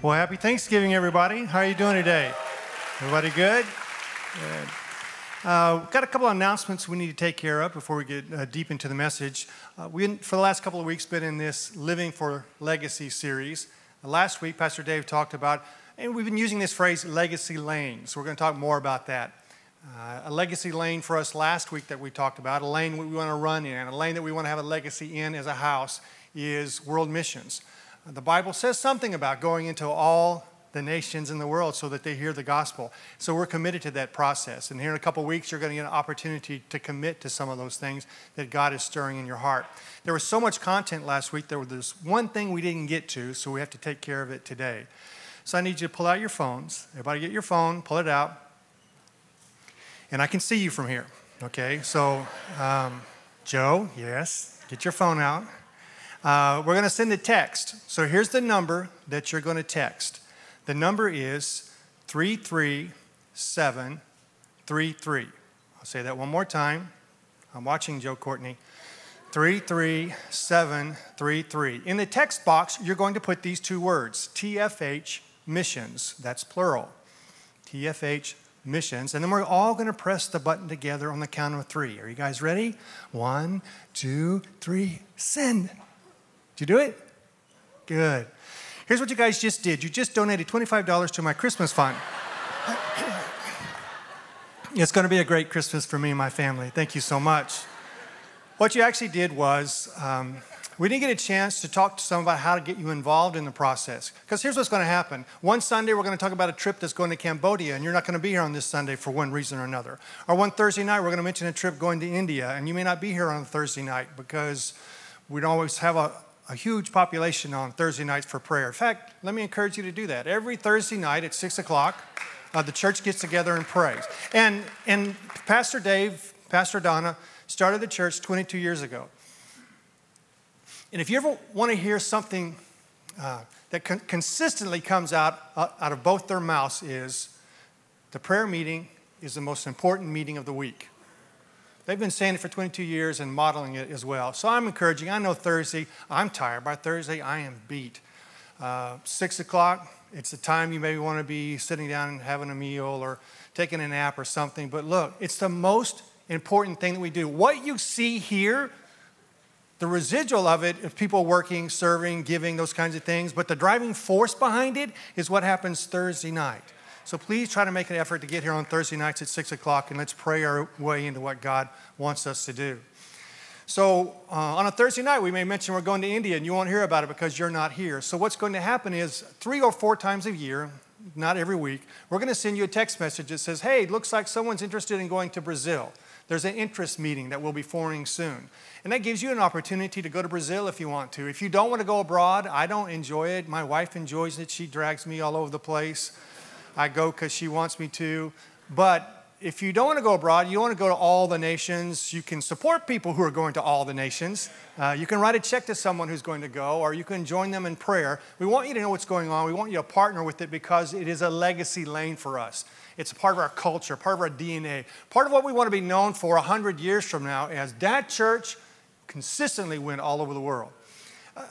Well, happy Thanksgiving, everybody. How are you doing today? Everybody good? Good. We've got a couple of announcements we need to take care of before we get deep into the message. We, for the last couple of weeks, been in this Living for Legacy series. Last week, Pastor Dave talked about, and we've been using this phrase, legacy lane. So we're going to talk more about that. A legacy lane for us last week that we talked about, a lane we want to run in, a lane that we want to have a legacy in as a house is world missions. The Bible says something about going into all the nations in the world so that they hear the gospel. So we're committed to that process. And here in a couple of weeks, you're going to get an opportunity to commit to some of those things that God is stirring in your heart. There was so much content last week. There was one thing we didn't get to, so we have to take care of it today. So I need you to pull out your phones. Everybody get your phone, pull it out. And I can see you from here, okay? So, Joe, yes, get your phone out. We're going to send a text. So here's the number that you're going to text. The number is 33733. I'll say that one more time. I'm watching Joe Courtney. 33733. In the text box, you're going to put these two words, TFH Missions. That's plural. TFH Missions. And then we're all going to press the button together on the count of 3. Are you guys ready? 1, 2, 3, send. Did you do it? Good. Here's what you guys just did. You just donated $25 to my Christmas fund. It's going to be a great Christmas for me and my family. Thank you so much. What you actually did was, we didn't get a chance to talk to someone about how to get you involved in the process. Because here's what's going to happen. One Sunday, we're going to talk about a trip that's going to Cambodia, and you're not going to be here on this Sunday for one reason or another. Or one Thursday night, we're going to mention a trip going to India, and you may not be here on a Thursday night because we don't always have a huge population on Thursday nights for prayer. In fact, let me encourage you to do that. Every Thursday night at 6 o'clock, the church gets together and prays. And Pastor Dave, Pastor Donna started the church 22 years ago. And if you ever want to hear something that consistently comes out of both their mouths is the prayer meeting is the most important meeting of the week. They've been saying it for 22 years and modeling it as well. So I'm encouraging. I know Thursday, I'm tired. By Thursday, I am beat. 6 o'clock, it's the time you maybe want to be sitting down and having a meal or taking a nap or something. But look, it's the most important thing that we do. What you see here, the residual of it is people working, serving, giving, those kinds of things. But the driving force behind it is what happens Thursday night. So please try to make an effort to get here on Thursday nights at 6 o'clock and let's pray our way into what God wants us to do. So on a Thursday night, we may mention we're going to India and you won't hear about it because you're not here. So what's going to happen is 3 or 4 times a year, not every week, we're going to send you a text message that says, hey, it looks like someone's interested in going to Brazil. There's an interest meeting that we'll be forming soon. And that gives you an opportunity to go to Brazil if you want to. If you don't want to go abroad, I don't enjoy it. My wife enjoys it. She drags me all over the place. I go because she wants me to. But if you don't want to go abroad, you don't want to go to all the nations, you can support people who are going to all the nations. You can write a check to someone who's going to go, or you can join them in prayer. We want you to know what's going on. We want you to partner with it because it is a legacy lane for us. It's a part of our culture, part of our DNA, part of what we want to be known for 100 years from now as that church consistently went all over the world.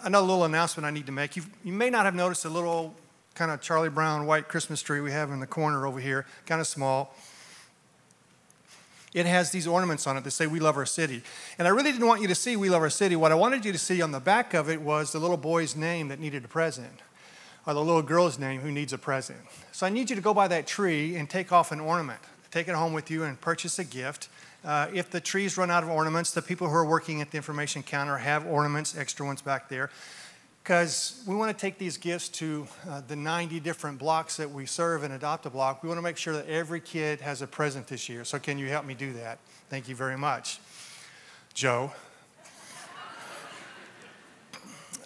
Another little announcement I need to make. You may not have noticed a little kind of Charlie Brown white Christmas tree we have in the corner over here, kind of small. It has these ornaments on it that say, we love our city. And I really didn't want you to see we love our city. What I wanted you to see on the back of it was the little boy's name that needed a present, or the little girl's name who needs a present. So I need you to go by that tree and take off an ornament. Take it home with you and purchase a gift. If the trees run out of ornaments, the people who are working at the information counter have ornaments, extra ones back there. Because we want to take these gifts to the 90 different blocks that we serve and adopt a block. We want to make sure that every kid has a present this year. So can you help me do that? Thank you very much. Joe.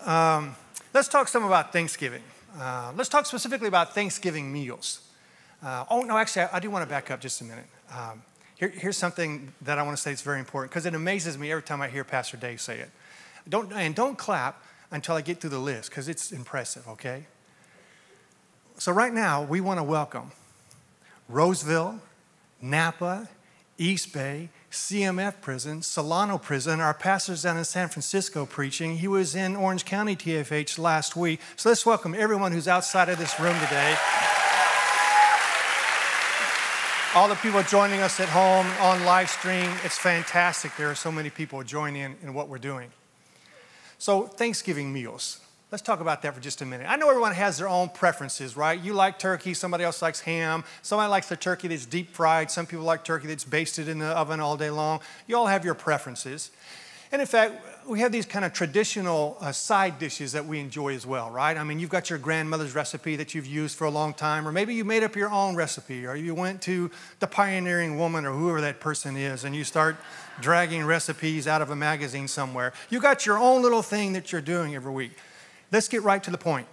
Let's talk some about Thanksgiving. Let's talk specifically about Thanksgiving meals. Actually, I do want to back up just a minute. Here's something that I want to say that's very important because it amazes me every time I hear Pastor Dave say it. Don't clap until I get through the list, because it's impressive, okay? So right now, we want to welcome Roseville, Napa, East Bay, CMF prison, Solano prison. Our pastor's down in San Francisco preaching. He was in Orange County TFH last week. So let's welcome everyone who's outside of this room today. All the people joining us at home on live stream, it's fantastic. There are so many people joining in what we're doing. So Thanksgiving meals. Let's talk about that for just a minute. I know everyone has their own preferences, right? You like turkey, somebody else likes ham. Somebody likes the turkey that's deep fried. Some people like turkey that's basted in the oven all day long. You all have your preferences. And in fact, we have these kind of traditional side dishes that we enjoy as well, right? I mean, you've got your grandmother's recipe that you've used for a long time, or maybe you made up your own recipe, or you went to the pioneering woman or whoever that person is, and you start dragging recipes out of a magazine somewhere. You got your own little thing that you're doing every week. Let's get right to the point.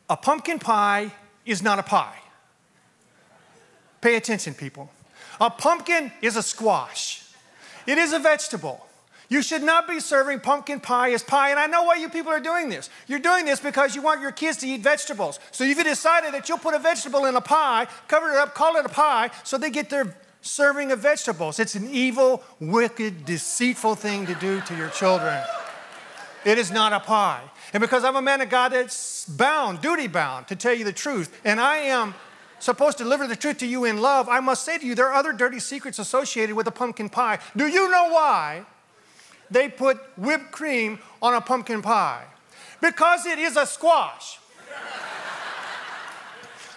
A pumpkin pie is not a pie. Pay attention, people. A pumpkin is a squash. It is a vegetable. You should not be serving pumpkin pie as pie, and I know why you people are doing this. You're doing this because you want your kids to eat vegetables. So you've decided that you'll put a vegetable in a pie, cover it up, call it a pie, so they get their serving of vegetables. It's an evil, wicked, deceitful thing to do to your children. It is not a pie. And because I'm a man of God that's bound, duty bound, to tell you the truth, and I am supposed to deliver the truth to you in love, I must say to you, there are other dirty secrets associated with a pumpkin pie. Do you know why they put whipped cream on a pumpkin pie? Because it is a squash.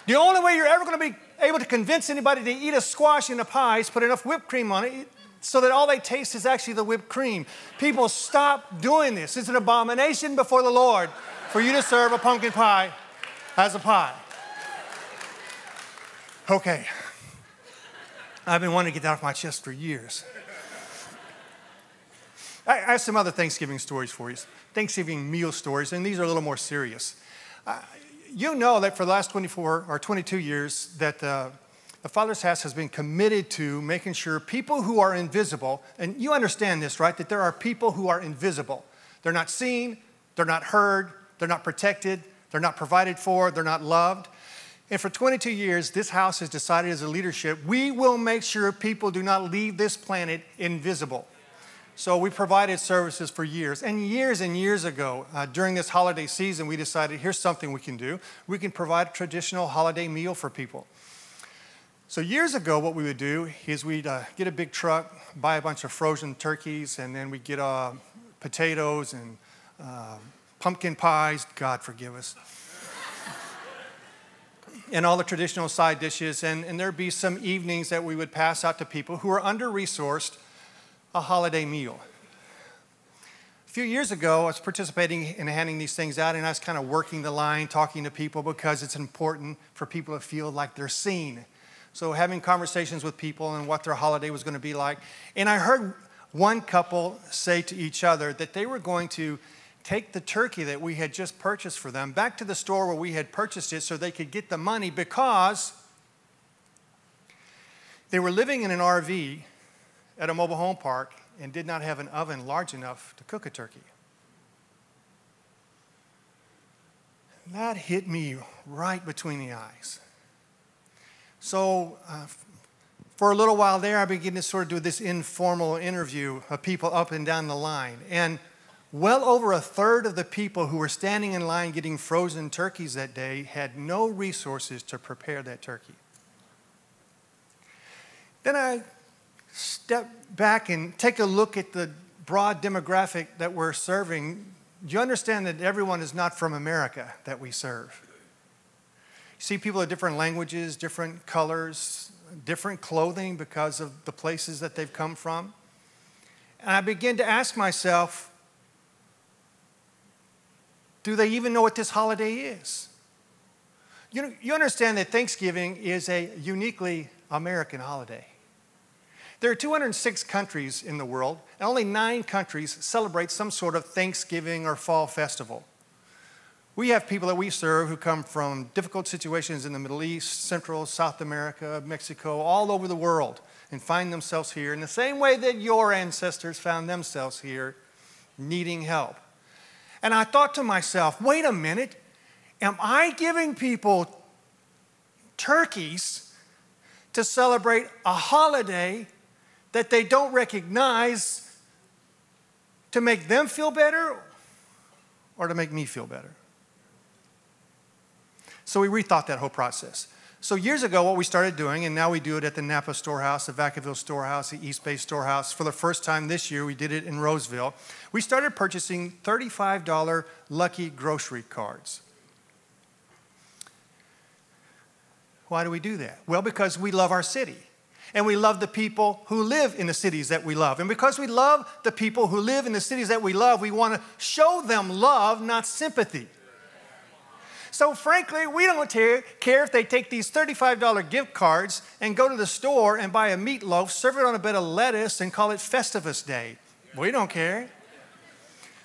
The only way you're ever going to be able to convince anybody to eat a squash in a pie is put enough whipped cream on it so that all they taste is actually the whipped cream. People, stop doing this. It's an abomination before the Lord for you to serve a pumpkin pie as a pie. Okay. I've been wanting to get that off my chest for years. I have some other Thanksgiving stories for you. Thanksgiving meal stories, and these are a little more serious. You know that for the last 24 or 22 years that the Father's House has been committed to making sure people who are invisible, and you understand this, right? That there are people who are invisible. They're not seen, they're not heard, they're not protected, they're not provided for, they're not loved. And for 22 years, this house has decided as a leadership, we will make sure people do not leave this planet invisible. So we provided services for years. And years ago, during this holiday season, we decided here's something we can do. We can provide a traditional holiday meal for people. So years ago, what we would do is we'd get a big truck, buy a bunch of frozen turkeys, and then we'd get potatoes and pumpkin pies, God forgive us, and all the traditional side dishes. And there'd be some evenings that we would pass out to people who are under-resourced a holiday meal. A few years ago, I was participating in handing these things out, and I was kind of working the line, talking to people because it's important for people to feel like they're seen. So having conversations with people and what their holiday was going to be like. And I heard one couple say to each other that they were going to take the turkey that we had just purchased for them back to the store where we had purchased it so they could get the money because they were living in an RV at a mobile home park and did not have an oven large enough to cook a turkey. That hit me right between the eyes. So for a little while there, I began to sort of do this informal interview of people up and down the line. And well over a third of the people who were standing in line getting frozen turkeys that day had no resources to prepare that turkey. Then I step back and take a look at the broad demographic that we're serving. You understand that everyone is not from America that we serve. You see people of different languages, different colors, different clothing because of the places that they've come from. And I begin to ask myself, do they even know what this holiday is? You understand that Thanksgiving is a uniquely American holiday. There are 206 countries in the world, and only 9 countries celebrate some sort of Thanksgiving or fall festival. We have people that we serve who come from difficult situations in the Middle East, Central, South America, Mexico, all over the world, and find themselves here in the same way that your ancestors found themselves here, needing help. And I thought to myself, wait a minute, am I giving people turkeys to celebrate a holiday that they don't recognize to make them feel better or to make me feel better? So we rethought that whole process. So years ago, what we started doing, and now we do it at the Napa Storehouse, the Vacaville Storehouse, the East Bay Storehouse. For the first time this year, we did it in Roseville. We started purchasing $35 lucky grocery cards. Why do we do that? Well, because we love our city. And we love the people who live in the cities that we love. And because we love the people who live in the cities that we love, we want to show them love, not sympathy. So frankly, we don't care if they take these $35 gift cards and go to the store and buy a meatloaf, serve it on a bed of lettuce, and call it Festivus Day. We don't care.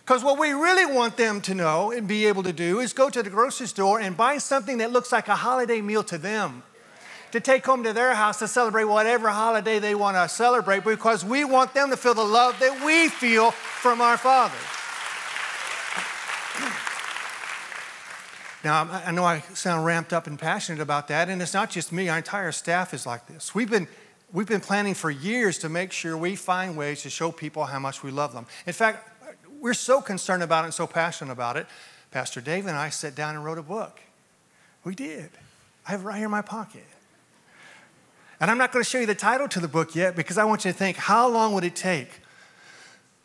Because what we really want them to know and be able to do is go to the grocery store and buy something that looks like a holiday meal to them, to take home to their house to celebrate whatever holiday they want to celebrate, because we want them to feel the love that we feel from our Father. Now, I know I sound ramped up and passionate about that, and it's not just me. Our entire staff is like this. We've been planning for years to make sure we find ways to show people how much we love them. In fact, we're so concerned about it and so passionate about it, Pastor Dave and I sat down and wrote a book. We did. I have it right here in my pocket. And I'm not going to show you the title to the book yet, because I want you to think, how long would it take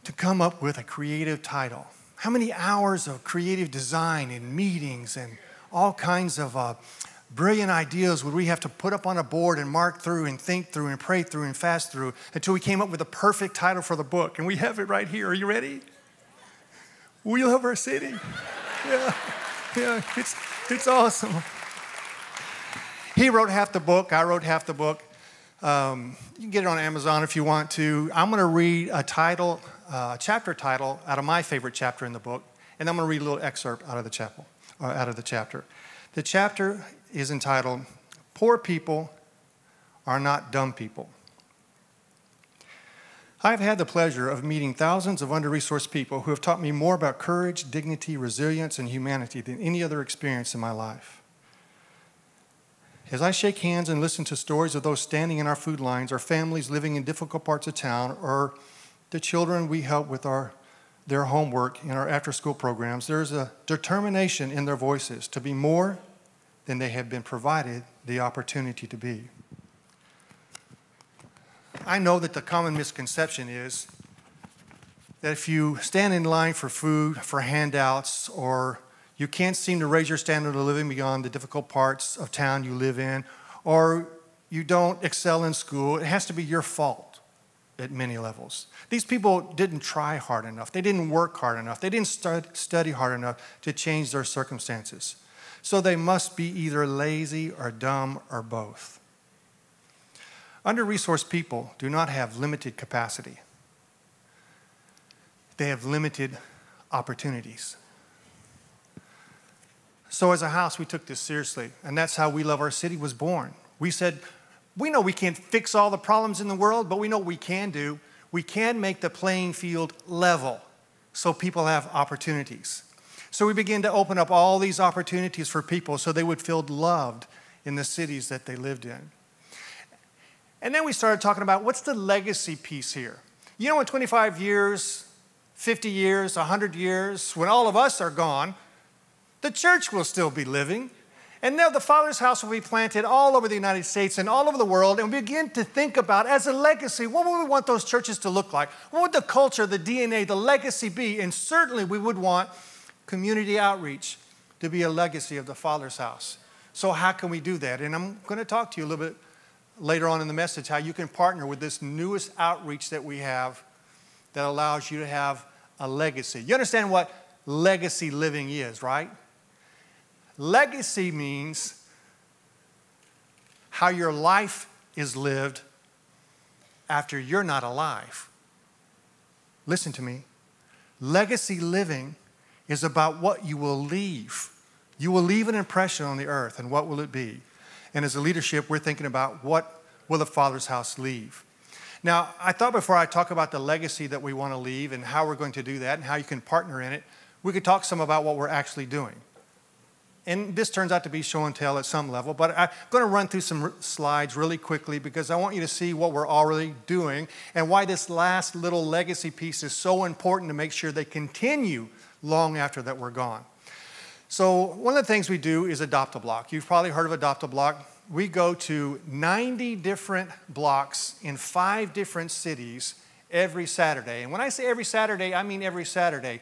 to come up with a creative title? How many hours of creative design and meetings and all kinds of brilliant ideas would we have to put up on a board and mark through and think through and pray through and fast through until we came up with the perfect title for the book? And we have it right here. Are you ready? We love our city. Yeah, it's awesome. He wrote half the book. I wrote half the book. You can get it on Amazon if you want to. I'm going to read a chapter title out of my favorite chapter in the book, and I'm going to read a little excerpt out of the chapter. The chapter is entitled, "Poor People Are Not Dumb People." I've had the pleasure of meeting thousands of under-resourced people who have taught me more about courage, dignity, resilience, and humanity than any other experience in my life. As I shake hands and listen to stories of those standing in our food lines, or families living in difficult parts of town, or the children we help with their homework in our after-school programs, there's a determination in their voices to be more than they have been provided the opportunity to be. I know that the common misconception is that if you stand in line for food, for handouts, or you can't seem to raise your standard of living beyond the difficult parts of town you live in, or you don't excel in school, it has to be your fault at many levels. These people didn't try hard enough. They didn't work hard enough. They didn't study hard enough to change their circumstances. So they must be either lazy or dumb or both. Under-resourced people do not have limited capacity. They have limited opportunities. So as a house, we took this seriously, and that's how We Love Our City was born. We said, we know we can't fix all the problems in the world, but we know what we can do. We can make the playing field level so people have opportunities. So we began to open up all these opportunities for people so they would feel loved in the cities that they lived in. And then we started talking about, what's the legacy piece here? You know, in 25 years, 50 years, 100 years, when all of us are gone, the church will still be living. And now the Father's house will be planted all over the United States and all over the world. And we begin to think about, as a legacy, what would we want those churches to look like? What would the culture, the DNA, the legacy be? And certainly we would want community outreach to be a legacy of the Father's house. So how can we do that? And I'm going to talk to you a little bit later on in the message how you can partner with this newest outreach that we have that allows you to have a legacy. You understand what legacy living is, right? Legacy means how your life is lived after you're not alive. Listen to me. Legacy living is about what you will leave. You will leave an impression on the earth, and what will it be? And as a leadership, we're thinking about what will the Father's house leave. Now, I thought before I talk about the legacy that we want to leave and how we're going to do that and how you can partner in it, we could talk some about what we're actually doing. And this turns out to be show and tell at some level, but I'm going to run through some slides really quickly because I want you to see what we're already doing and why this last little legacy piece is so important to make sure they continue long after that we're gone. So one of the things we do is adopt a block. You've probably heard of adopt a block. We go to 90 different blocks in 5 different cities every Saturday. And when I say every Saturday, I mean every Saturday.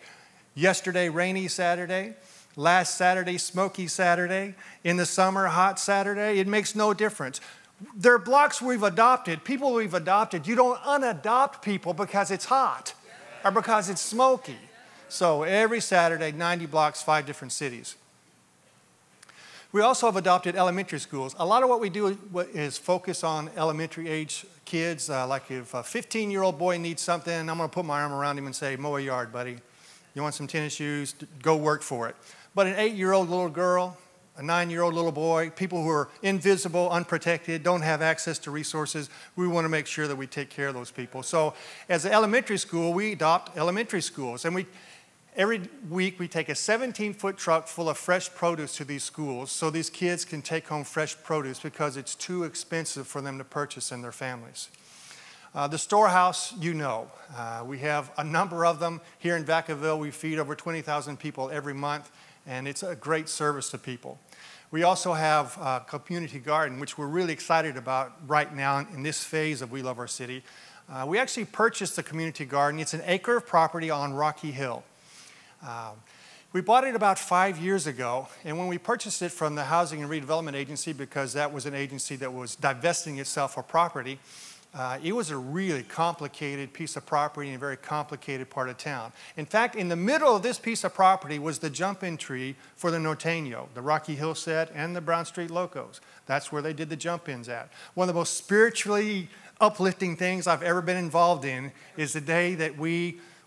Yesterday, rainy Saturday. Last Saturday, smoky Saturday. In the summer, hot Saturday. It makes no difference. There are blocks we've adopted, people we've adopted. You don't unadopt people because it's hot or because it's smoky. So every Saturday, 90 blocks, 5 different cities. We also have adopted elementary schools. A lot of what we do is focus on elementary age kids. Like if a 15-year-old boy needs something, I'm going to put my arm around him and say, mow a yard, buddy. You want some tennis shoes? Go work for it. But an 8-year-old little girl, a 9-year-old little boy, people who are invisible, unprotected, don't have access to resources, we want to make sure that we take care of those people. So as an elementary school, we adopt elementary schools. And every week we take a 17-foot truck full of fresh produce to these schools so these kids can take home fresh produce because it's too expensive for them to purchase in their families. The storehouse, you know. We have a number of them. Here in Vacaville, we feed over 20,000 people every month, and it's a great service to people. We also have a community garden, which we're really excited about right now in this phase of We Love Our City. We actually purchased the community garden. It's an acre of property on Rocky Hill. We bought it about 5 years ago, and when we purchased it from the Housing and Redevelopment Agency, because that was an agency that was divesting itself of property, it was a really complicated piece of property in a very complicated part of town. In fact, in the middle of this piece of property was the jump-in tree for the Norteño, the Rocky Hill set, and the Brown Street Locos. That's where they did the jump-ins at. One of the most spiritually uplifting things I've ever been involved in is the day that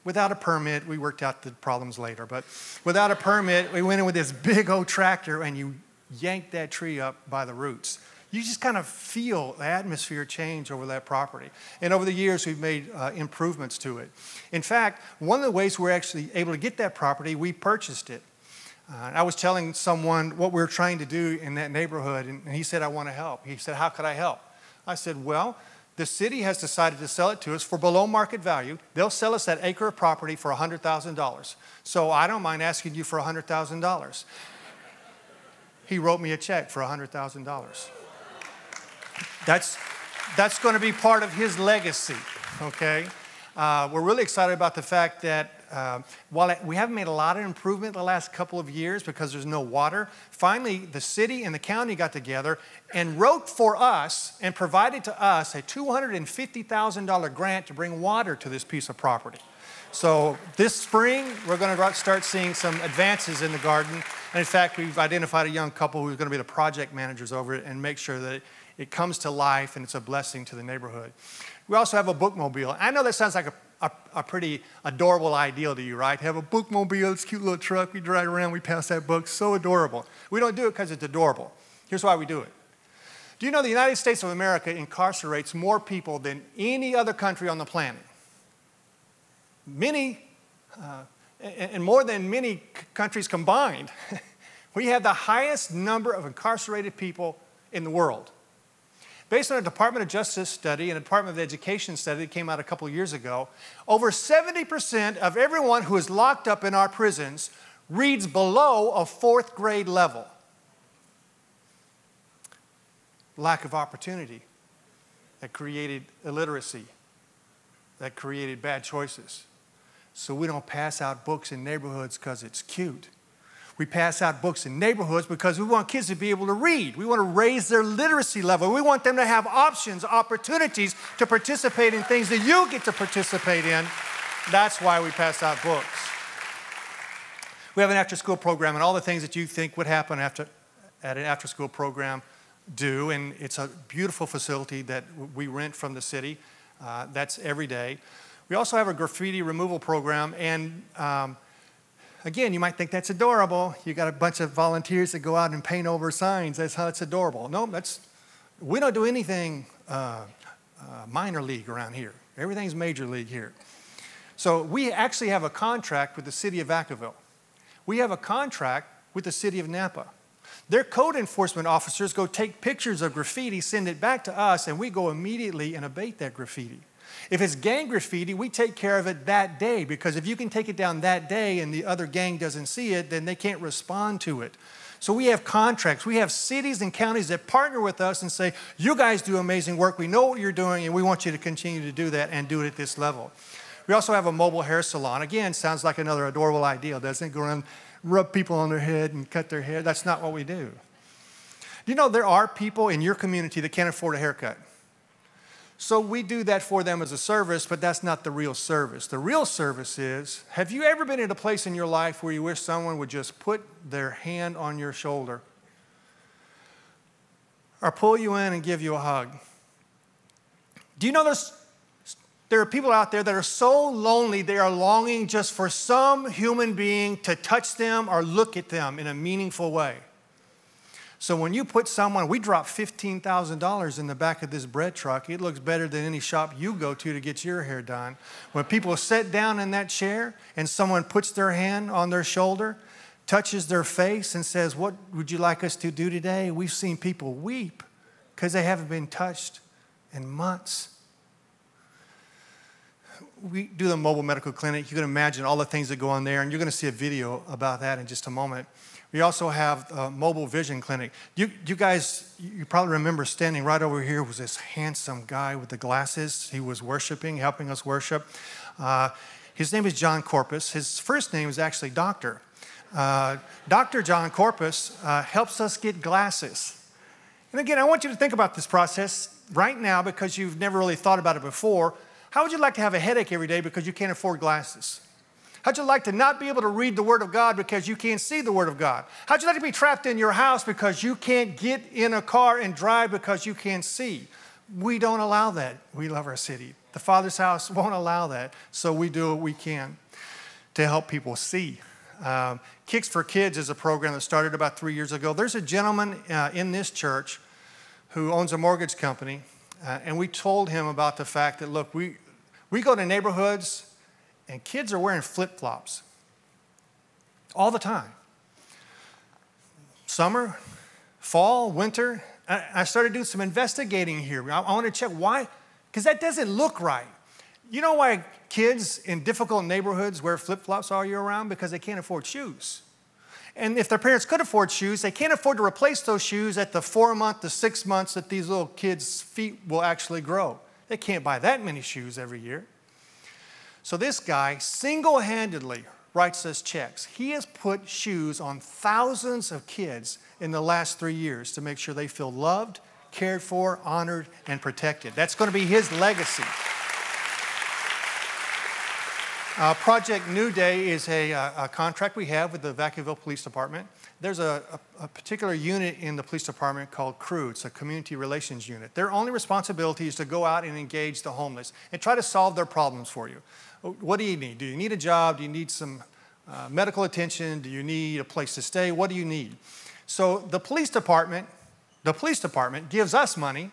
without a permit, we worked out the problems later, but without a permit, we went in with this big old tractor and you yanked that tree up by the roots. You just kind of feel the atmosphere change over that property. And over the years, we've made improvements to it. In fact, one of the ways we're actually able to get that property, we purchased it. I was telling someone what we were trying to do in that neighborhood, and he said, I want to help. He said, how could I help? I said, well, the city has decided to sell it to us for below market value. They'll sell us that acre of property for $100,000. So I don't mind asking you for $100,000. He wrote me a check for $100,000. That's going to be part of his legacy, okay? We're really excited about the fact that while we haven't made a lot of improvement the last couple of years because there's no water, finally the city and the county got together and wrote for us and provided to us a $250,000 grant to bring water to this piece of property. So this spring, we're going to start seeing some advances in the garden. And in fact, we've identified a young couple who's going to be the project managers over it and make sure that it comes to life and it's a blessing to the neighborhood. We also have a bookmobile. I know that sounds like a pretty adorable ideal to you, right? Have a bookmobile, it's a cute little truck, we drive around, we pass that book, so adorable. We don't do it because it's adorable. Here's why we do it. Do you know the United States of America incarcerates more people than any other country on the planet? And more than many countries combined. We have the highest number of incarcerated people in the world. Based on a Department of Justice study and a Department of Education study that came out a couple of years ago, over 70% of everyone who is locked up in our prisons reads below a 4th grade level. Lack of opportunity that created illiteracy, that created bad choices. So we don't pass out books in neighborhoods because it's cute. We pass out books in neighborhoods because we want kids to be able to read. We want to raise their literacy level. We want them to have options, opportunities to participate in things that you get to participate in. That's why we pass out books. We have an after-school program, and all the things that you think would happen at an after-school program do, and it's a beautiful facility that we rent from the city. That's every day. We also have a graffiti removal program, and again, you might think that's adorable. You got a bunch of volunteers that go out and paint over signs. That's how it's adorable. No, we don't do anything minor league around here. Everything's major league here. So we actually have a contract with the city of Vacaville. We have a contract with the city of Napa. Their code enforcement officers go take pictures of graffiti, send it back to us, and we go immediately and abate that graffiti. If it's gang graffiti, we take care of it that day, because if you can take it down that day and the other gang doesn't see it, then they can't respond to it. So we have contracts. We have cities and counties that partner with us and say, you guys do amazing work. We know what you're doing, and we want you to continue to do that and do it at this level. We also have a mobile hair salon. Again, sounds like another adorable idea, doesn't it? Go around, rub people on their head and cut their hair. That's not what we do. You know, there are people in your community that can't afford a haircut. So we do that for them as a service, but that's not the real service. The real service is, have you ever been at a place in your life where you wish someone would just put their hand on your shoulder or pull you in and give you a hug? Do you know there are people out there that are so lonely they are longing just for some human being to touch them or look at them in a meaningful way? So when you put someone, we drop $15,000 in the back of this bread truck. It looks better than any shop you go to get your hair done. When people sit down in that chair and someone puts their hand on their shoulder, touches their face and says, what would you like us to do today? We've seen people weep because they haven't been touched in months. We do the mobile medical clinic. You can imagine all the things that go on there, and you're going to see a video about that in just a moment. We also have a mobile vision clinic. You guys, you probably remember standing right over here was this handsome guy with the glasses. He was worshiping, helping us worship. His name is John Corpus. His first name is actually Doctor. Dr. John Corpus helps us get glasses. And again, I want you to think about this process right now because you've never really thought about it before. How would you like to have a headache every day because you can't afford glasses? How'd you like to not be able to read the Word of God because you can't see the Word of God? How'd you like to be trapped in your house because you can't get in a car and drive because you can't see? We don't allow that. We love our city. The Father's house won't allow that, so we do what we can to help people see. Kicks for Kids is a program that started about 3 years ago. There's a gentleman in this church who owns a mortgage company, and we told him about the fact that, look, we go to neighborhoods and kids are wearing flip-flops all the time. Summer, fall, winter. I started doing some investigating here. I want to check why, because that doesn't look right. You know why kids in difficult neighborhoods wear flip-flops all year round? Because they can't afford shoes. And if their parents could afford shoes, they can't afford to replace those shoes at the 4-month to 6 months that these little kids' feet will actually grow. They can't buy that many shoes every year. So this guy single-handedly writes us checks. He has put shoes on thousands of kids in the last 3 years to make sure they feel loved, cared for, honored, and protected. That's going to be his legacy. Project New Day is a contract we have with the Vacaville Police Department. There's a particular unit in the police department called CREW. It's a community relations unit. Their only responsibility is to go out and engage the homeless and try to solve their problems for you. What do you need? Do you need a job? Do you need some medical attention? Do you need a place to stay? What do you need? So the police department gives us money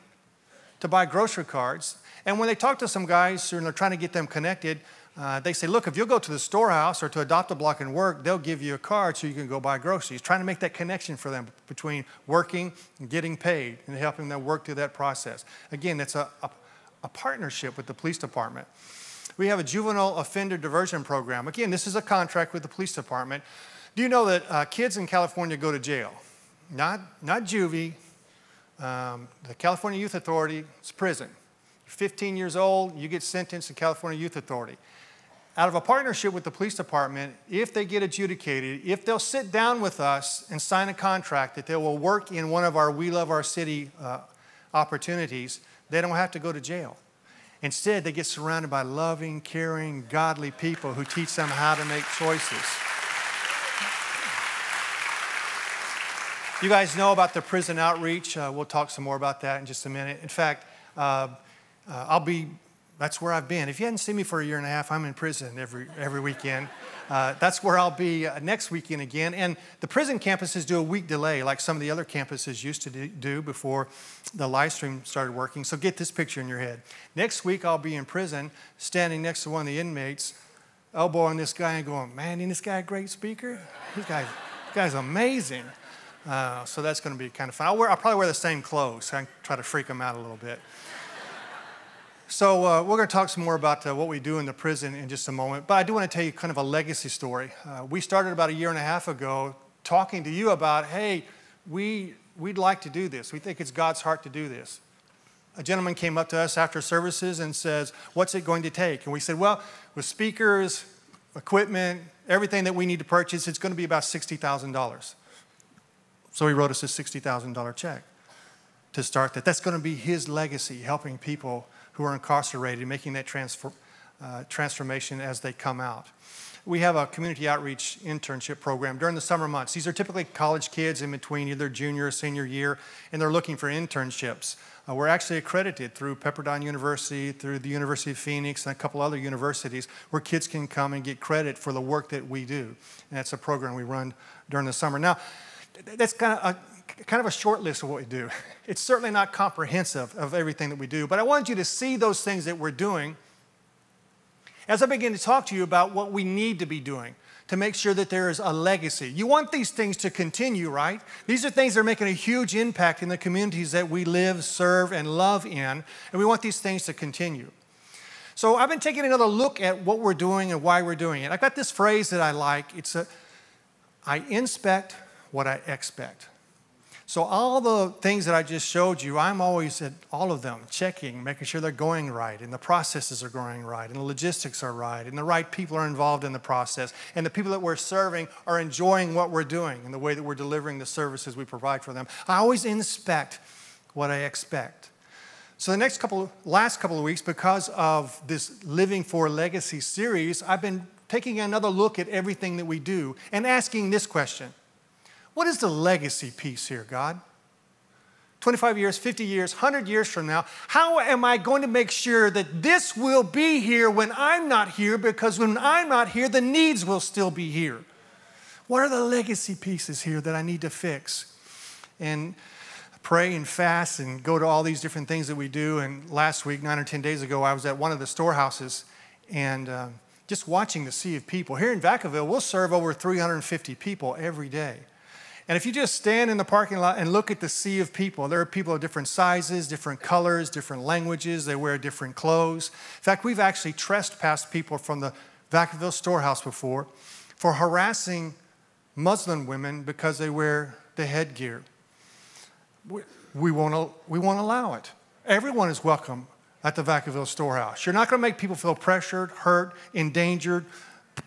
to buy grocery cards. And when they talk to some guys and they're trying to get them connected, they say, look, if you'll go to the storehouse or to Adopt a Block and work, they'll give you a card so you can go buy groceries. Trying to make that connection for them between working and getting paid and helping them work through that process. Again, that's a partnership with the police department. We have a juvenile offender diversion program. Again, this is a contract with the police department. Do you know that kids in California go to jail? Not juvie. The California Youth Authority, it's prison. You're 15 years old, you get sentenced to California Youth Authority. Out of a partnership with the police department, if they get adjudicated, if they'll sit down with us and sign a contract that they will work in one of our We Love Our City opportunities, they don't have to go to jail. Instead, they get surrounded by loving, caring, godly people who teach them how to make choices. You guys know about the prison outreach. We'll talk some more about that in just a minute. In fact, that's where I've been. If you hadn't seen me for a year and a half, I'm in prison every weekend. That's where I'll be next weekend again. And the prison campuses do a week delay like some of the other campuses used to do before the live stream started working. So get this picture in your head. Next week, I'll be in prison standing next to one of the inmates, elbowing this guy and going, man, isn't this guy a great speaker? This guy's amazing. So that's going to be kind of fun. I'll probably wear the same clothes. So I can try to freak them out a little bit. So we're going to talk some more about what we do in the prison in just a moment. But I do want to tell you kind of a legacy story. We started about a year and a half ago talking to you about, hey, we'd like to do this. We think it's God's heart to do this. A gentleman came up to us after services and says, what's it going to take? And we said, well, with speakers, equipment, everything that we need to purchase, it's going to be about $60,000. So he wrote us a $60,000 check to start that. That's going to be his legacy, helping people who are incarcerated, making that transformation as they come out. We have a community outreach internship program during the summer months. These are typically college kids in between either junior or senior year, and they're looking for internships. We're actually accredited through Pepperdine University, through the University of Phoenix, and a couple other universities where kids can come and get credit for the work that we do. And that's a program we run during the summer. Now, that's kind of a short list of what we do. It's certainly not comprehensive of everything that we do, but I wanted you to see those things that we're doing as I begin to talk to you about what we need to be doing to make sure that there is a legacy. You want these things to continue, right? These are things that are making a huge impact in the communities that we live, serve, and love in, and we want these things to continue. So I've been taking another look at what we're doing and why we're doing it. I've got this phrase that I like. I inspect what I expect. So all the things that I just showed you, I'm always at all of them, checking, making sure they're going right, and the processes are going right, and the logistics are right, and the right people are involved in the process, and the people that we're serving are enjoying what we're doing and the way that we're delivering the services we provide for them. I always inspect what I expect. So the last couple of weeks, because of this Living for Legacy series, I've been taking another look at everything that we do and asking this question. What is the legacy piece here, God? 25 years, 50 years, 100 years from now, how am I going to make sure that this will be here when I'm not here? Because when I'm not here, the needs will still be here. What are the legacy pieces here that I need to fix? And pray and fast and go to all these different things that we do. And last week, 9 or 10 days ago, I was at one of the storehouses and just watching the sea of people. Here in Vacaville, we'll serve over 350 people every day. And if you just stand in the parking lot and look at the sea of people, there are people of different sizes, different colors, different languages. They wear different clothes. In fact, we've actually trespassed people from the Vacaville storehouse before for harassing Muslim women because they wear the headgear. We won't allow it. Everyone is welcome at the Vacaville storehouse. You're not going to make people feel pressured, hurt, endangered,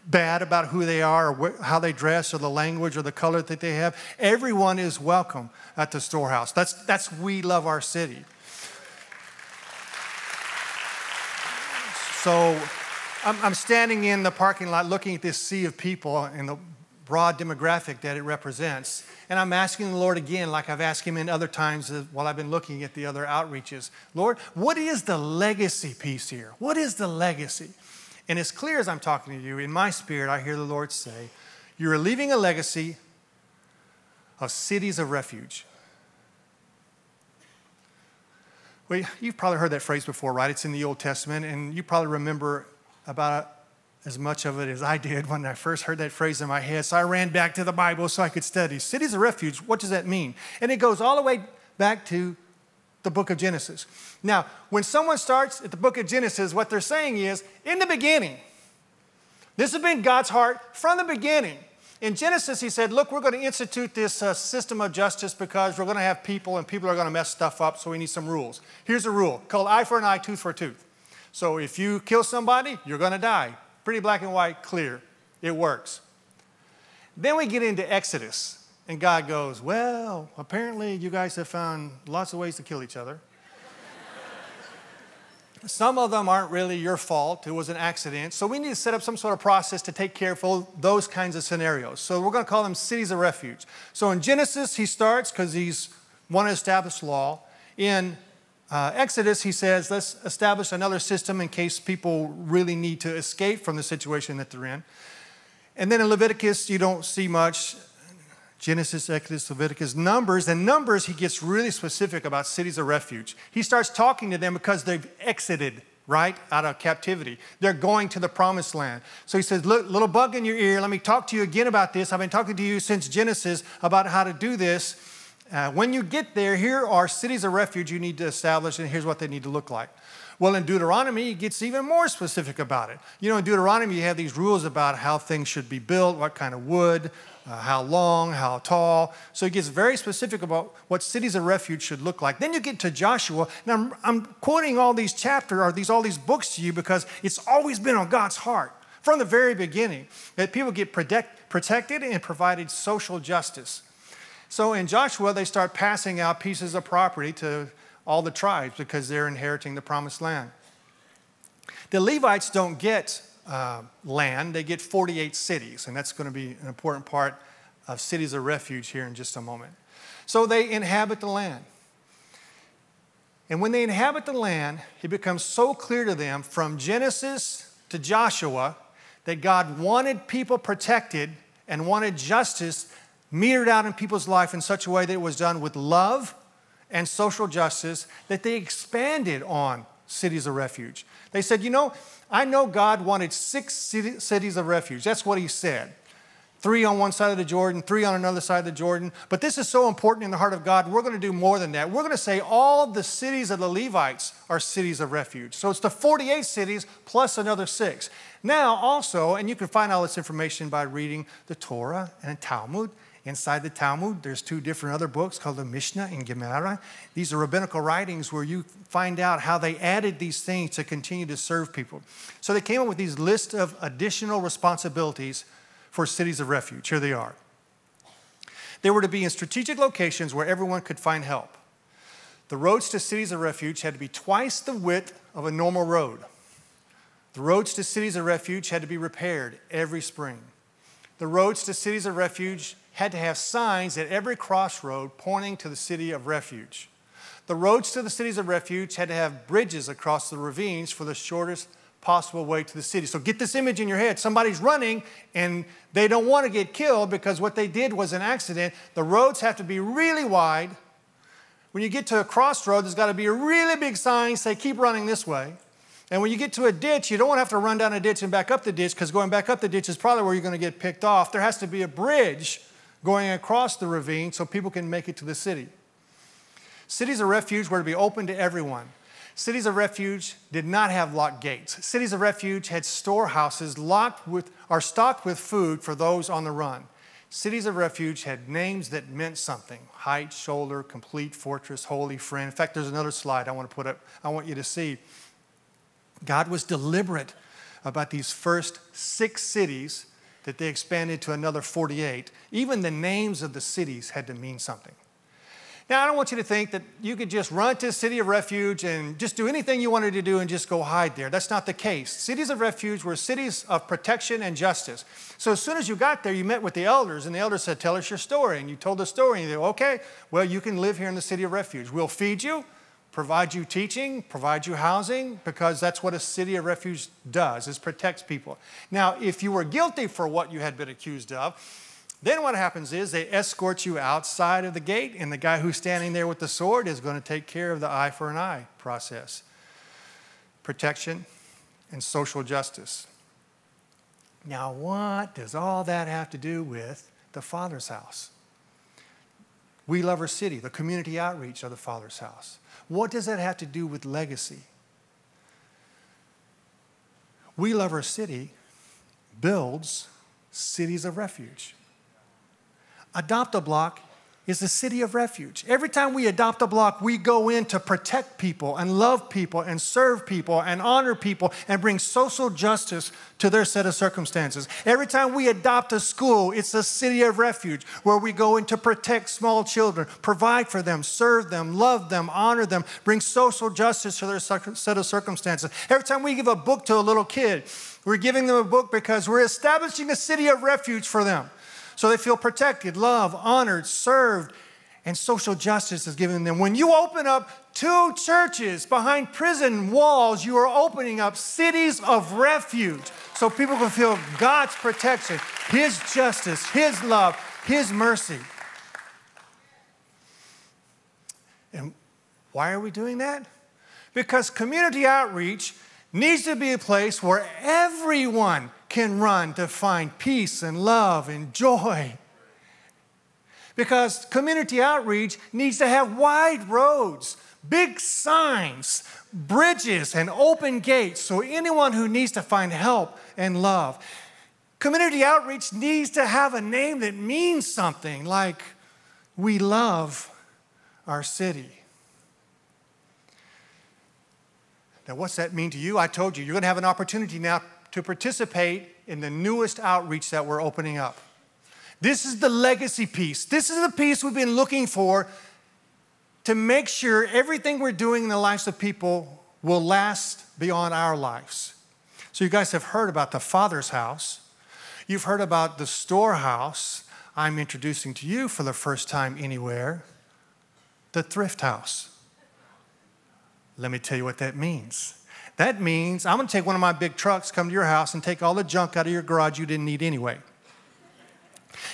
bad about who they are or how they dress or the language or the color that they have. Everyone is welcome at the storehouse. That's we love our city. So I'm standing in the parking lot looking at this sea of people and the broad demographic that it represents. And I'm asking the Lord again, like I've asked him in other times while I've been looking at the other outreaches. Lord, what is the legacy piece here? What is the legacy? And as clear as I'm talking to you, in my spirit, I hear the Lord say, you're leaving a legacy of cities of refuge. Well, you've probably heard that phrase before, right? It's in the Old Testament, and you probably remember about as much of it as I did when I first heard that phrase in my head. So I ran back to the Bible so I could study. Cities of refuge, what does that mean? And it goes all the way back to the book of Genesis. Now, when someone starts at the book of Genesis, what they're saying is, in the beginning, this has been God's heart from the beginning. In Genesis, he said, look, we're going to institute this system of justice because we're going to have people and people are going to mess stuff up, so we need some rules. Here's a rule called eye for an eye, tooth for a tooth. So if you kill somebody, you're going to die. Pretty black and white, clear. It works. Then we get into Exodus. And God goes, well, apparently you guys have found lots of ways to kill each other. Some of them aren't really your fault. It was an accident. So we need to set up some sort of process to take care of those kinds of scenarios. So we're going to call them cities of refuge. So in Genesis, he starts because he's want to establish law. In Exodus, he says, let's establish another system in case people really need to escape from the situation that they're in. And then in Leviticus, you don't see much. Genesis, Exodus, Leviticus, Numbers. And Numbers, he gets really specific about cities of refuge. He starts talking to them because they've exited right, out of captivity. They're going to the promised land. So he says, look, little bug in your ear, let me talk to you again about this. I've been talking to you since Genesis about how to do this. When you get there, here are cities of refuge you need to establish, and here's what they need to look like. Well, in Deuteronomy, it gets even more specific about it. You know, in Deuteronomy, you have these rules about how things should be built, what kind of wood, how long, how tall. So it gets very specific about what cities of refuge should look like. Then you get to Joshua. Now, I'm quoting all these chapters, or all these books to you because it's always been on God's heart from the very beginning that people get protected and provided social justice. So in Joshua, they start passing out pieces of property to all the tribes because they're inheriting the promised land. The Levites don't get land, they get 48 cities, and that's going to be an important part of cities of refuge here in just a moment. So they inhabit the land. And when they inhabit the land, it becomes so clear to them from Genesis to Joshua that God wanted people protected and wanted justice metered out in people's life in such a way that it was done with love and social justice, that they expanded on cities of refuge. They said, you know, I know God wanted 6 cities of refuge. That's what he said. 3 on one side of the Jordan, 3 on another side of the Jordan. But this is so important in the heart of God, we're going to do more than that. We're going to say all the cities of the Levites are cities of refuge. So it's the 48 cities plus another 6. Now also, and you can find all this information by reading the Torah and Talmud. Inside the Talmud, there's 2 different other books called the Mishnah and Gemara. These are rabbinical writings where you find out how they added these things to continue to serve people. So they came up with these lists of additional responsibilities for cities of refuge. Here they are. They were to be in strategic locations where everyone could find help. The roads to cities of refuge had to be twice the width of a normal road. The roads to cities of refuge had to be repaired every spring. The roads to cities of refuge had to have signs at every crossroad pointing to the city of refuge. The roads to the cities of refuge had to have bridges across the ravines for the shortest possible way to the city. So get this image in your head. Somebody's running and they don't want to get killed because what they did was an accident. The roads have to be really wide. When you get to a crossroad, there's got to be a really big sign say, keep running this way. And when you get to a ditch, you don't want to have to run down a ditch and back up the ditch because going back up the ditch is probably where you're going to get picked off. There has to be a bridge going across the ravine so people can make it to the city. Cities of refuge were to be open to everyone. Cities of refuge did not have locked gates. Cities of refuge had storehouses stocked with food for those on the run. Cities of refuge had names that meant something: height, shoulder, complete, fortress, holy, friend. In fact, there's another slide I want to put up. I want you to see. God was deliberate about these first 6 cities that they expanded to another 48. Even the names of the cities had to mean something. Now, I don't want you to think that you could just run to a city of refuge and just do anything you wanted to do and just go hide there. That's not the case. Cities of refuge were cities of protection and justice. So as soon as you got there, you met with the elders, and the elders said, tell us your story. And you told the story, and they go, okay, well, you can live here in the city of refuge. We'll feed you, provide you teaching, provide you housing, because that's what a city of refuge does, is protects people. Now, if you were guilty for what you had been accused of, then what happens is they escort you outside of the gate, and the guy who's standing there with the sword is going to take care of the eye for an eye process. Protection and social justice. Now, what does all that have to do with the Father's house? We Love Our City, the community outreach of the Father's house. What does that have to do with legacy? We Love Our City builds cities of refuge. Adopt a Block is a city of refuge. Every time we adopt a block, we go in to protect people and love people and serve people and honor people and bring social justice to their set of circumstances. Every time we adopt a school, it's a city of refuge where we go in to protect small children, provide for them, serve them, love them, honor them, bring social justice to their set of circumstances. Every time we give a book to a little kid, we're giving them a book because we're establishing a city of refuge for them. So they feel protected, loved, honored, served, and social justice is given them. When you open up 2 churches behind prison walls, you are opening up cities of refuge so people can feel God's protection, His justice, His love, His mercy. And why are we doing that? Because community outreach needs to be a place where everyone can run to find peace and love and joy. Because community outreach needs to have wide roads, big signs, bridges, and open gates so anyone who needs to find help and love. Community outreach needs to have a name that means something, like we love our city. Now, what's that mean to you? I told you, you're going to have an opportunity now to participate in the newest outreach that we're opening up. This is the legacy piece. This is the piece we've been looking for to make sure everything we're doing in the lives of people will last beyond our lives. So you guys have heard about the Father's house. You've heard about the storehouse. I'm introducing to you for the first time anywhere, the thrift house. Let me tell you what that means. That means I'm going to take one of my big trucks, come to your house, and take all the junk out of your garage you didn't need anyway.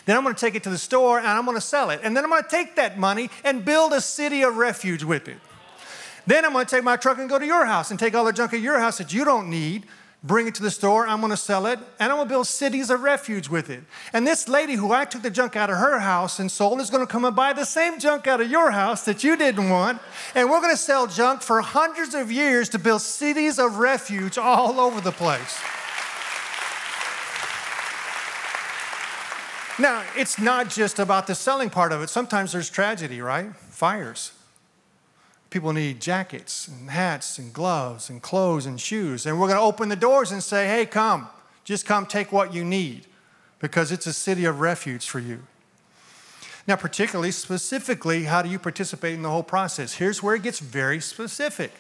Then I'm going to take it to the store, and I'm going to sell it. And then I'm going to take that money and build a city of refuge with it. Then I'm going to take my truck and go to your house and take all the junk at your house that you don't need, bring it to the store, I'm going to sell it, and I'm going to build cities of refuge with it. And this lady who I took the junk out of her house and sold is going to come and buy the same junk out of your house that you didn't want, and we're going to sell junk for hundreds of years to build cities of refuge all over the place. Now, it's not just about the selling part of it. Sometimes there's tragedy, right? Fires. People need jackets and hats and gloves and clothes and shoes. And we're going to open the doors and say, hey, come. Just come take what you need because it's a city of refuge for you. Now, particularly, specifically, how do you participate in the whole process? Here's where it gets very specific.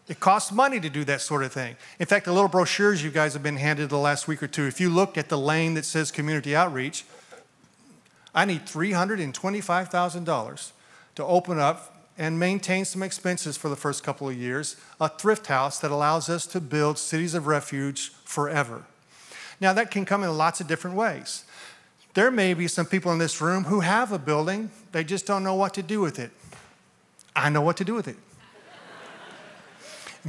It costs money to do that sort of thing. In fact, the little brochures you guys have been handed the last week or two, if you look at the lane that says community outreach, I need $325,000 to open up and maintain some expenses for the first couple of years, a thrift house that allows us to build cities of refuge forever. Now, that can come in lots of different ways. There may be some people in this room who have a building, they just don't know what to do with it. I know what to do with it.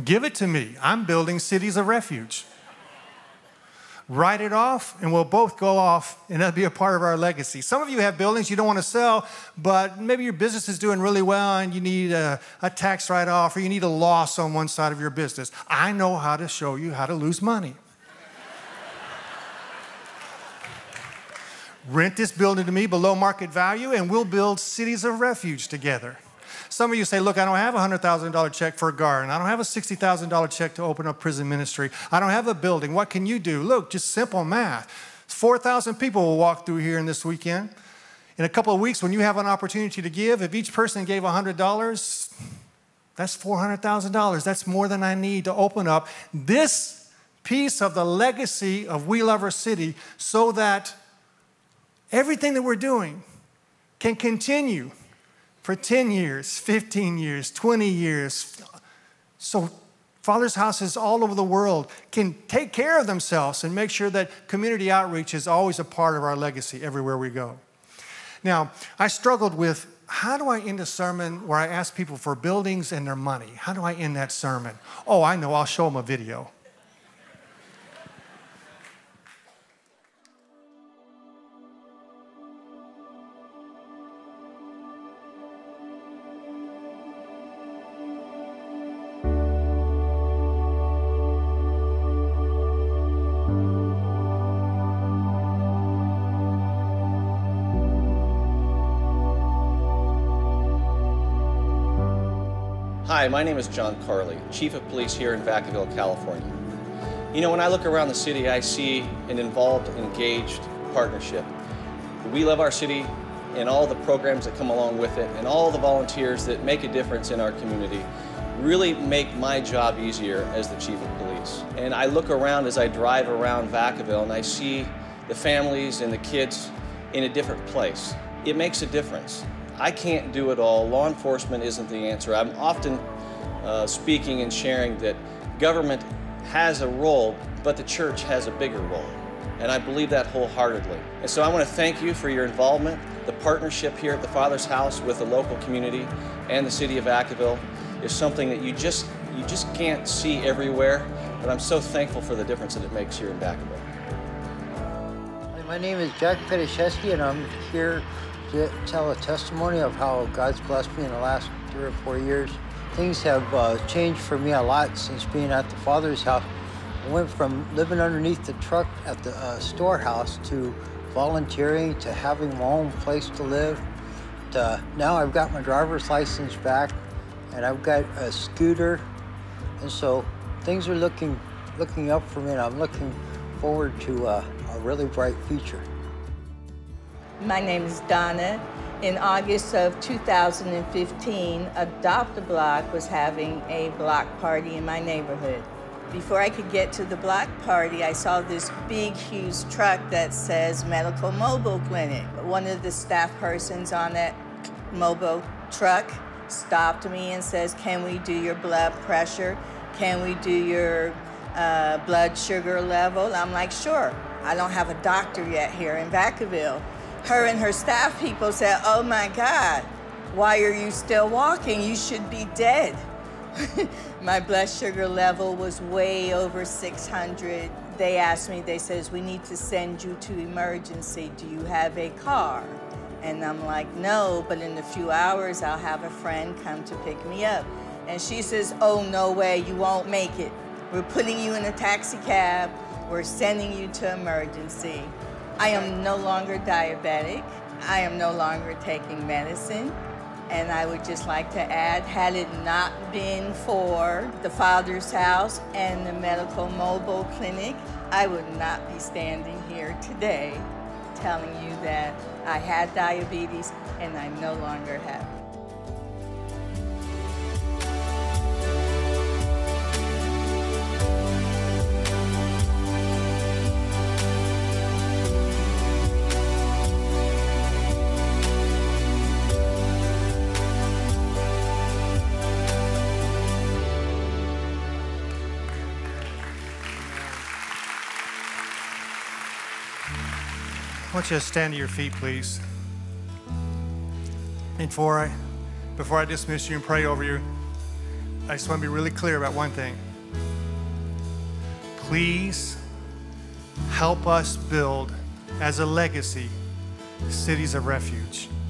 Give it to me. I'm building cities of refuge. Write it off, and we'll both go off, and that'll be a part of our legacy. Some of you have buildings you don't want to sell, but maybe your business is doing really well, and you need a tax write-off, or you need a loss on one side of your business. I know how to show you how to lose money. Rent this building to me below market value, and we'll build cities of refuge together. Some of you say, look, I don't have a $100,000 check for a garden. I don't have a $60,000 check to open up prison ministry. I don't have a building. What can you do? Look, just simple math. 4,000 people will walk through here in this weekend. In a couple of weeks, when you have an opportunity to give, if each person gave $100, that's $400,000. That's more than I need to open up this piece of the legacy of We Love Our City so that everything that we're doing can continue for 10 years, 15 years, 20 years. So Father's houses all over the world can take care of themselves and make sure that community outreach is always a part of our legacy everywhere we go. Now, I struggled with how do I end a sermon where I ask people for buildings and their money? How do I end that sermon? Oh, I know, I'll show them a video. Hi, my name is John Carley, Chief of Police here in Vacaville, California. You know, when I look around the city, I see an involved, engaged partnership. We love our city and all the programs that come along with it and all the volunteers that make a difference in our community really make my job easier as the Chief of Police. And I look around as I drive around Vacaville and I see the families and the kids in a different place. It makes a difference. I can't do it all. Law enforcement isn't the answer. I'm often speaking and sharing that government has a role, but the church has a bigger role. And I believe that wholeheartedly. And so I want to thank you for your involvement. The partnership here at the Father's House with the local community and the city of Vacaville is something that you just can't see everywhere, but I'm so thankful for the difference that it makes here in Vacaville. My name is Jack Petashevsky, and I'm here to tell a testimony of how God's blessed me in the last 3 or 4 years. Things have changed for me a lot since being at the Father's house. I went from living underneath the truck at the storehouse to volunteering to having my own place to live. Now I've got my driver's license back, and I've got a scooter, and so things are looking up for me, and I'm looking forward to a really bright future. My name is Donna. In August of 2015, Adopt-A-Block was having a block party in my neighborhood. Before I could get to the block party, I saw this big, huge truck that says Medical Mobile Clinic. One of the staff persons on that mobile truck stopped me and says, "Can we do your blood pressure? Can we do your blood sugar level?" I'm like, "Sure." I don't have a doctor yet here in Vacaville. Her and her staff people said, "Oh my God, why are you still walking? You should be dead." My blood sugar level was way over 600. They asked me, they says, "We need to send you to emergency. Do you have a car?" And I'm like, "No, but in a few hours I'll have a friend come to pick me up." And she says, "Oh, no way, you won't make it. We're putting you in a taxi cab. We're sending you to emergency." I am no longer diabetic. I am no longer taking medicine. And I would just like to add, had it not been for the Father's house and the Medical Mobile Clinic, I would not be standing here today telling you that I had diabetes and I no longer have it. I want you to stand to your feet, please. Before I dismiss you and pray over you, I just want to be really clear about one thing. Please help us build, as a legacy, cities of refuge.